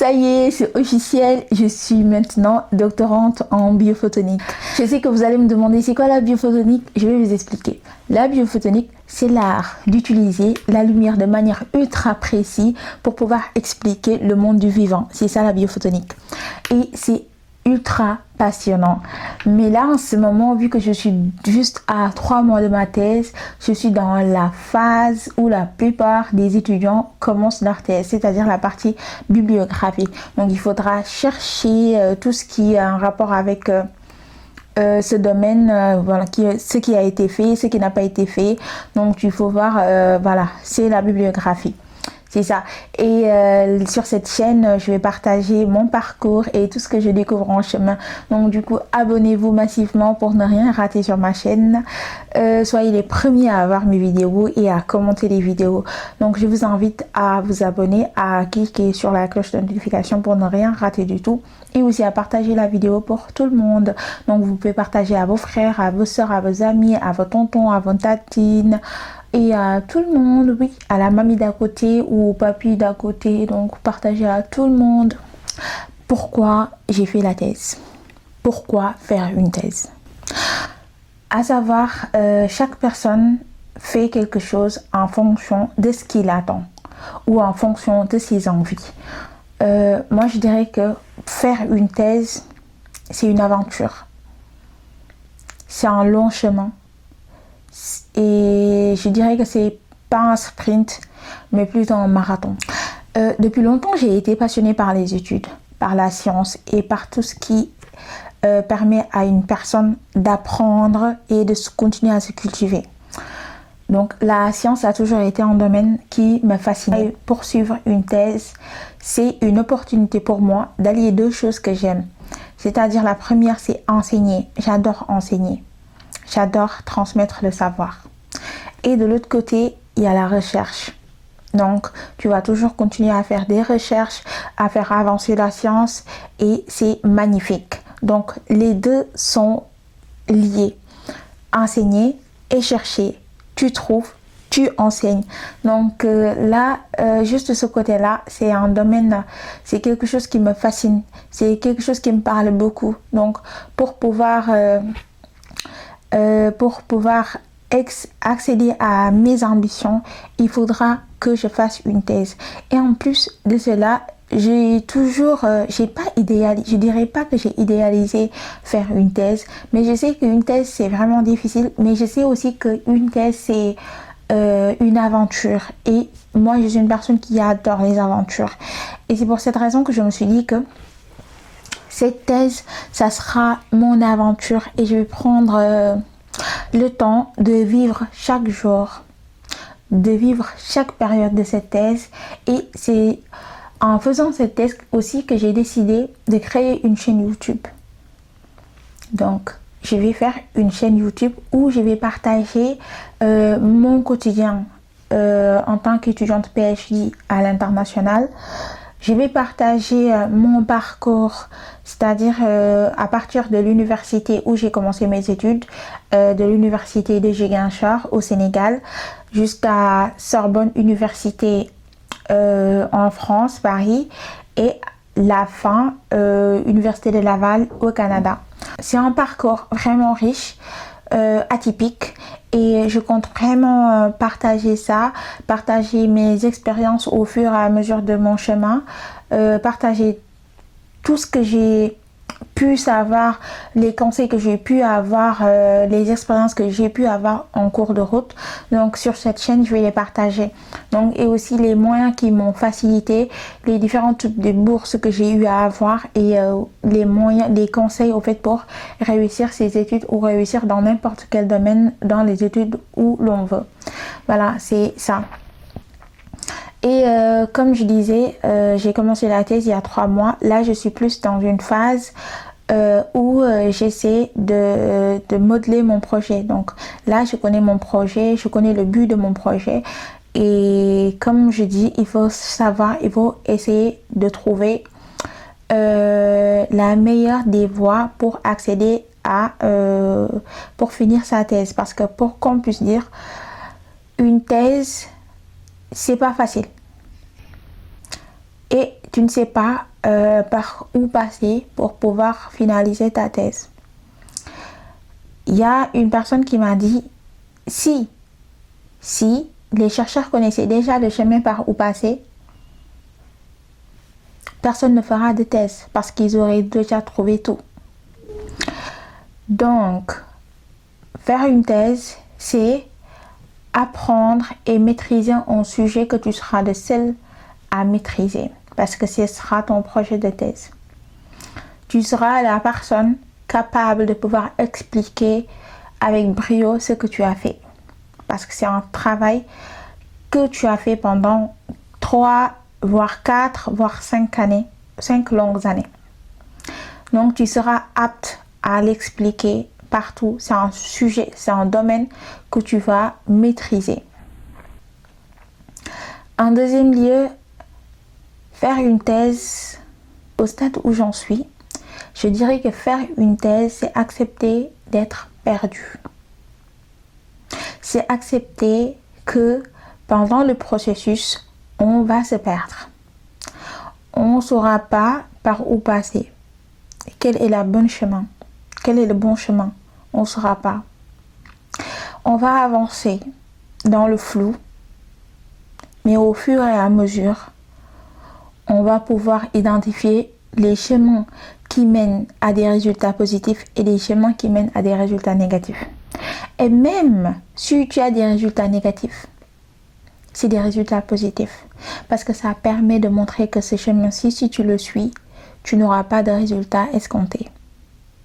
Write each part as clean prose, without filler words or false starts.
Ça y est, c'est officiel, je suis maintenant doctorante en biophotonique. Je sais que vous allez me demander c'est quoi la biophotonique, je vais vous expliquer. La biophotonique, c'est l'art d'utiliser la lumière de manière ultra précise pour pouvoir expliquer le monde du vivant. C'est ça la biophotonique. Et c'est ultra passionnant. Mais là, en ce moment, vu que je suis juste à 3 mois de ma thèse, je suis dans la phase où la plupart des étudiants commencent leur thèse, c'est-à-dire la partie bibliographique. Donc, il faudra chercher tout ce qui a un rapport avec ce domaine, voilà, ce qui a été fait, ce qui n'a pas été fait. Donc, il faut voir, voilà, c'est la bibliographie. C'est ça. Et sur cette chaîne, je vais partager mon parcours et tout ce que je découvre en chemin. Donc du coup, abonnez-vous massivement pour ne rien rater sur ma chaîne. Soyez les premiers à voir mes vidéos et à commenter les vidéos. Donc je vous invite à vous abonner, à cliquer sur la cloche de notification pour ne rien rater du tout. Et aussi à partager la vidéo pour tout le monde. Donc vous pouvez partager à vos frères, à vos soeurs, à vos amis, à vos tontons, à vos tatines. Et à tout le monde, oui, à la mamie d'à côté ou au papy d'à côté, donc partager à tout le monde. Pourquoi j'ai fait la thèse? Pourquoi faire une thèse? À savoir, chaque personne fait quelque chose en fonction de ce qu'il attend ou en fonction de ses envies. Moi, je dirais que faire une thèse, c'est une aventure. C'est un long chemin. Et je dirais que c'est pas un sprint, mais plutôt un marathon. Depuis longtemps, j'ai été passionnée par les études, par la science et par tout ce qui permet à une personne d'apprendre et de continuer à se cultiver. Donc la science a toujours été un domaine qui me fascinait. Et poursuivre une thèse, c'est une opportunité pour moi d'allier deux choses que j'aime. C'est-à-dire la première, c'est enseigner. J'adore enseigner. J'adore transmettre le savoir. Et de l'autre côté, il y a la recherche. Donc, tu vas toujours continuer à faire des recherches, à faire avancer la science et c'est magnifique. Donc, les deux sont liés. Enseigner et chercher. Tu trouves, tu enseignes. Donc là, juste ce côté-là, c'est un domaine, c'est quelque chose qui me fascine. C'est quelque chose qui me parle beaucoup. Donc, pour pouvoir accéder à mes ambitions, il faudra que je fasse une thèse. Et en plus de cela, j'ai pas idéalisé, je dirais pas que j'ai idéalisé faire une thèse, mais je sais qu'une thèse c'est vraiment difficile, mais je sais aussi qu'une thèse c'est une aventure. Et moi, je suis une personne qui adore les aventures. Et c'est pour cette raison que je me suis dit que cette thèse, ça sera mon aventure et je vais prendre le temps de vivre chaque jour, de vivre chaque période de cette thèse. Et c'est en faisant cette thèse aussi que j'ai décidé de créer une chaîne YouTube. Donc, je vais faire une chaîne YouTube où je vais partager mon quotidien en tant qu'étudiante PhD à l'international. Je vais partager mon parcours, c'est-à-dire à partir de l'université où j'ai commencé mes études, de l'université de Ziguinchor au Sénégal, jusqu'à Sorbonne Université en France, Paris, et la fin, Université de Laval au Canada. C'est un parcours vraiment riche, atypique. Et je compte vraiment partager ça, partager mes expériences au fur et à mesure de mon chemin, partager tout ce que j'ai pu savoir, les conseils que j'ai pu avoir, les expériences que j'ai pu avoir en cours de route. Donc sur cette chaîne, je vais les partager. Donc, et aussi les moyens qui m'ont facilité, les différents types de bourses que j'ai eu à avoir et les moyens, les conseils au fait pour réussir ses études ou réussir dans n'importe quel domaine dans les études où l'on veut. Voilà, c'est ça. Et comme je disais, j'ai commencé la thèse il y a 3 mois. Là, je suis plus dans une phase où j'essaie de modeler mon projet. Donc là, je connais mon projet, je connais le but de mon projet. Et comme je dis, il faut savoir, il faut essayer de trouver la meilleure des voies pour accéder à, pour finir sa thèse. Parce que pour qu'on puisse dire, une thèse, c'est pas facile. Et tu ne sais pas par où passer pour pouvoir finaliser ta thèse. Il y a une personne qui m'a dit, si les chercheurs connaissaient déjà le chemin par où passer, personne ne fera de thèse parce qu'ils auraient déjà trouvé tout. Donc, faire une thèse, c'est apprendre et maîtriser un sujet que tu seras le seul à maîtriser parce que ce sera ton projet de thèse. Tu seras la personne capable de pouvoir expliquer avec brio ce que tu as fait parce que c'est un travail que tu as fait pendant 3, voire 4, voire 5 années, 5 longues années. Donc tu seras apte à l'expliquer partout. C'est un sujet, c'est un domaine que tu vas maîtriser. En deuxième lieu, faire une thèse, au stade où j'en suis, je dirais que faire une thèse, c'est accepter d'être perdu. C'est accepter que pendant le processus, on va se perdre. On ne saura pas par où passer. Quel est le bon chemin? Quel est le bon chemin? On ne saura pas. On va avancer dans le flou, mais au fur et à mesure, on va pouvoir identifier les chemins qui mènent à des résultats positifs et les chemins qui mènent à des résultats négatifs. Et même si tu as des résultats négatifs, c'est des résultats positifs parce que ça permet de montrer que ce chemin-ci, si tu le suis, tu n'auras pas de résultats escomptés.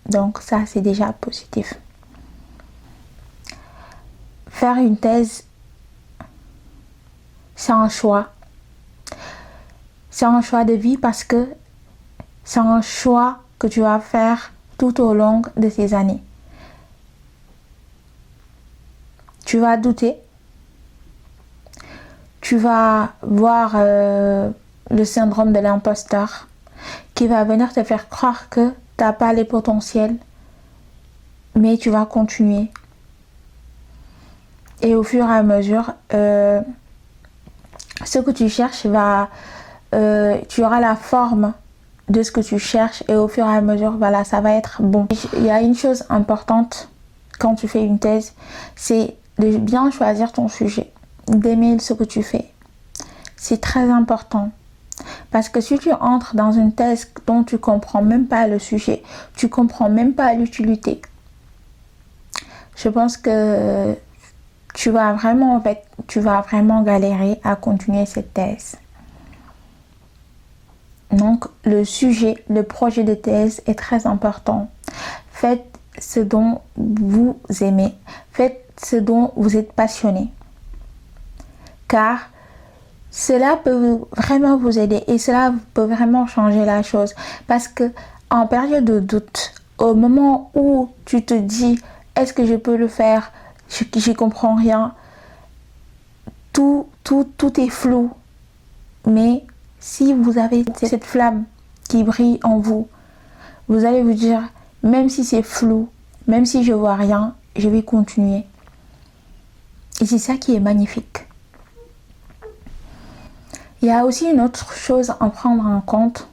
Donc ça, c'est déjà positif. Faire une thèse, c'est un choix. C'est un choix de vie parce que c'est un choix que tu vas faire tout au long de ces années. Tu vas douter. Tu vas voir le syndrome de l'imposteur qui va venir te faire croire que tu n'as pas les potentiels, mais tu vas continuer. Et au fur et à mesure, ce que tu cherches tu auras la forme de ce que tu cherches et au fur et à mesure, voilà, ça va être bon. Il y a une chose importante quand tu fais une thèse, c'est de bien choisir ton sujet, d'aimer ce que tu fais. C'est très important. Parce que si tu entres dans une thèse dont tu comprends même pas le sujet, tu comprends même pas l'utilité, je pense que tu vas vraiment galérer à continuer cette thèse. Donc, le sujet, le projet de thèse est très important. Faites ce dont vous aimez. Faites ce dont vous êtes passionné. Car cela peut vraiment vous aider et cela peut vraiment changer la chose. Parce que en période de doute, au moment où tu te dis « Est-ce que je peux le faire? J'y comprends rien. » Tout est flou. Mais si vous avez cette flamme qui brille en vous, vous allez vous dire, même si c'est flou, même si je vois rien, je vais continuer. Et c'est ça qui est magnifique. Il y a aussi une autre chose à prendre en compte,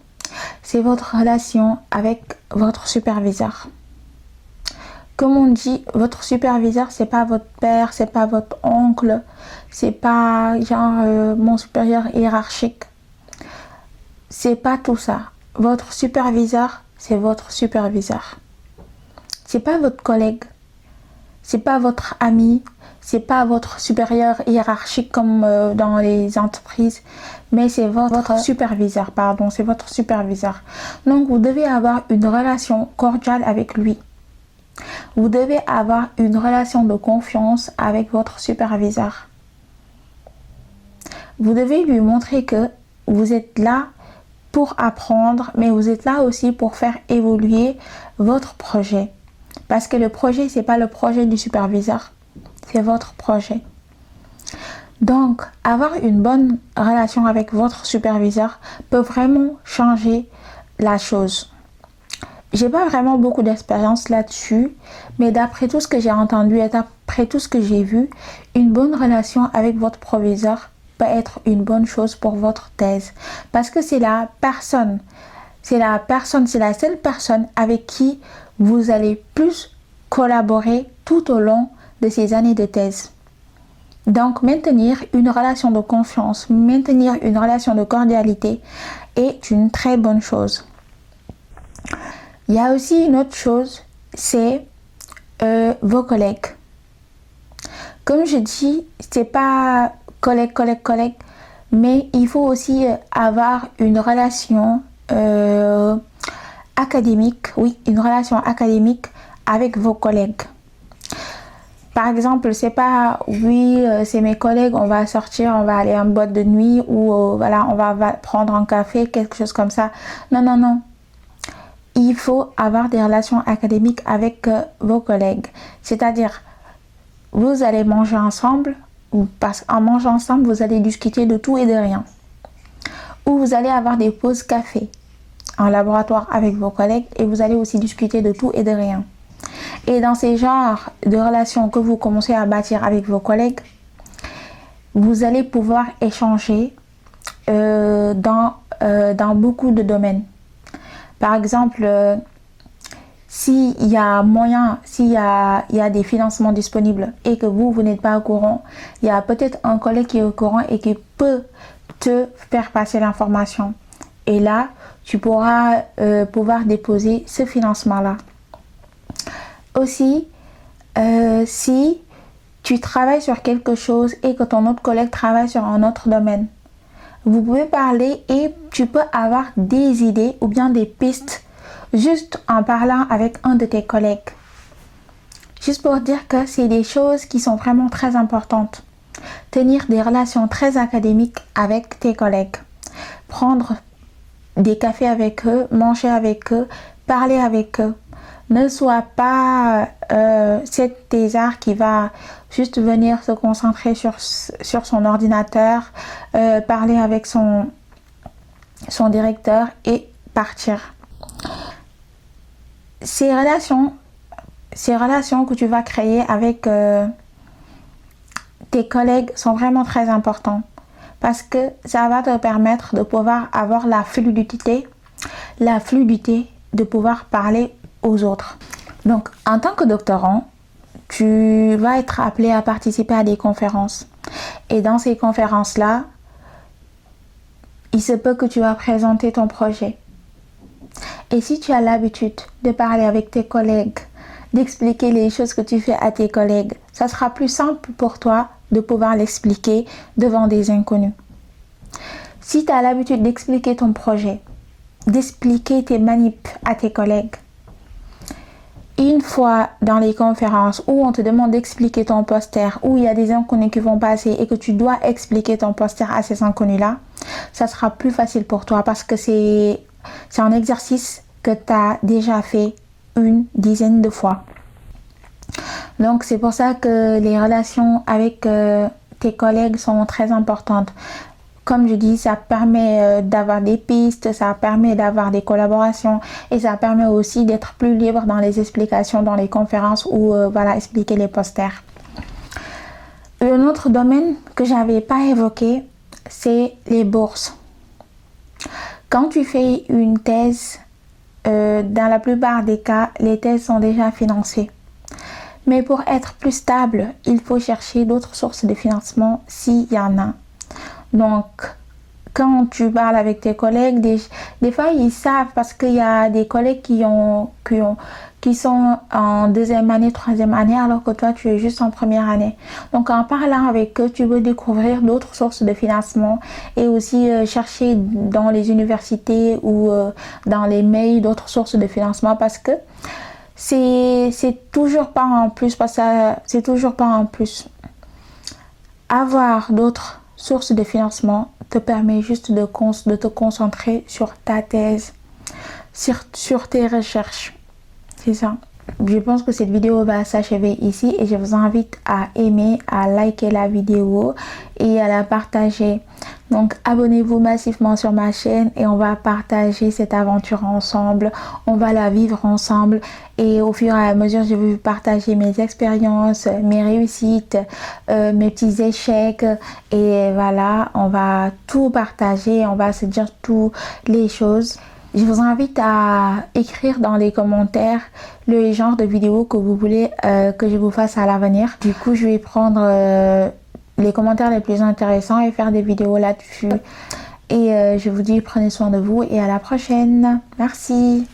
c'est votre relation avec votre superviseur. Comme on dit, votre superviseur, c'est pas votre père, c'est pas votre oncle, c'est pas genre mon supérieur hiérarchique. C'est pas tout ça. Votre superviseur, c'est votre superviseur. C'est pas votre collègue. C'est pas votre ami. C'est pas votre supérieur hiérarchique comme dans les entreprises. Mais c'est votre superviseur, pardon. C'est votre superviseur. Donc, vous devez avoir une relation cordiale avec lui. Vous devez avoir une relation de confiance avec votre superviseur. Vous devez lui montrer que vous êtes là pour apprendre, mais vous êtes là aussi pour faire évoluer votre projet. Parce que le projet, c'est pas le projet du superviseur, c'est votre projet. Donc, avoir une bonne relation avec votre superviseur peut vraiment changer la chose. J'ai pas vraiment beaucoup d'expérience là-dessus, mais d'après tout ce que j'ai entendu et d'après tout ce que j'ai vu, une bonne relation avec votre proviseur peut être une bonne chose pour votre thèse. Parce que c'est la personne c'est la seule personne avec qui vous allez plus collaborer tout au long de ces années de thèse. Donc, maintenir une relation de confiance, maintenir une relation de cordialité est une très bonne chose. Il y a aussi une autre chose, c'est vos collègues. Comme je dis, c'est pas collègue, mais il faut aussi avoir une relation académique, oui, une relation académique avec vos collègues. Par exemple, c'est pas oui, c'est mes collègues, on va sortir, on va aller en boîte de nuit ou voilà, on va prendre un café, quelque chose comme ça. Non. Il faut avoir des relations académiques avec vos collègues. C'est-à-dire, vous allez manger ensemble, parce qu'en mangeant ensemble, vous allez discuter de tout et de rien. Ou vous allez avoir des pauses café en laboratoire avec vos collègues et vous allez aussi discuter de tout et de rien. Et dans ces genres de relations que vous commencez à bâtir avec vos collègues, vous allez pouvoir échanger dans beaucoup de domaines. Par exemple, s'il y a moyen, s'il y a des financements disponibles et que vous n'êtes pas au courant, il y a peut-être un collègue qui est au courant et qui peut te faire passer l'information. Et là, tu pourras pouvoir déposer ce financement-là. Aussi, si tu travailles sur quelque chose et que ton autre collègue travaille sur un autre domaine, vous pouvez parler et tu peux avoir des idées ou bien des pistes juste en parlant avec un de tes collègues. Juste pour dire que c'est des choses qui sont vraiment très importantes. Tenir des relations très académiques avec tes collègues. Prendre des cafés avec eux, manger avec eux, parler avec eux. Ne sois pas cet thésard qui va juste venir se concentrer sur son ordinateur, parler avec son directeur et partir. Ces relations que tu vas créer avec tes collègues sont vraiment très importantes parce que ça va te permettre de pouvoir avoir la fluidité de pouvoir parler aux autres. Donc, en tant que doctorant, tu vas être appelé à participer à des conférences. Et dans ces conférences-là, il se peut que tu vas présenter ton projet. Et si tu as l'habitude de parler avec tes collègues, d'expliquer les choses que tu fais à tes collègues, ça sera plus simple pour toi de pouvoir l'expliquer devant des inconnus. Si tu as l'habitude d'expliquer ton projet, d'expliquer tes manips à tes collègues, une fois dans les conférences où on te demande d'expliquer ton poster, où il y a des inconnus qui vont passer et que tu dois expliquer ton poster à ces inconnus-là, ça sera plus facile pour toi parce que c'est un exercice que tu as déjà fait une dizaine de fois. Donc c'est pour ça que les relations avec tes collègues sont très importantes. Comme je dis, ça permet d'avoir des pistes, ça permet d'avoir des collaborations et ça permet aussi d'être plus libre dans les explications, dans les conférences ou expliquer les posters. Un autre domaine que je n'avais pas évoqué, c'est les bourses. Quand tu fais une thèse, dans la plupart des cas, les thèses sont déjà financées. Mais pour être plus stable, il faut chercher d'autres sources de financement s'il y en a. Donc, quand tu parles avec tes collègues, des fois ils savent parce qu'il y a des collègues qui sont en deuxième année, troisième année, alors que toi tu es juste en première année. Donc en parlant avec eux, tu veux découvrir d'autres sources de financement et aussi chercher dans les universités ou dans les mails d'autres sources de financement parce que c'est toujours pas en plus, parce que c'est toujours pas en plus. Avoir d'autres sources de financement te permet juste de te concentrer sur ta thèse, sur tes recherches. C'est ça. Je pense que cette vidéo va s'achever ici et je vous invite à aimer, à liker la vidéo et à la partager. Donc abonnez-vous massivement sur ma chaîne et on va partager cette aventure ensemble. On va la vivre ensemble et au fur et à mesure je vais vous partager mes expériences, mes réussites, mes petits échecs et voilà, on va tout partager, on va se dire toutes les choses. Je vous invite à écrire dans les commentaires le genre de vidéo que vous voulez que je vous fasse à l'avenir. Du coup, je vais prendre les commentaires les plus intéressants et faire des vidéos là-dessus. Et je vous dis prenez soin de vous et à la prochaine. Merci.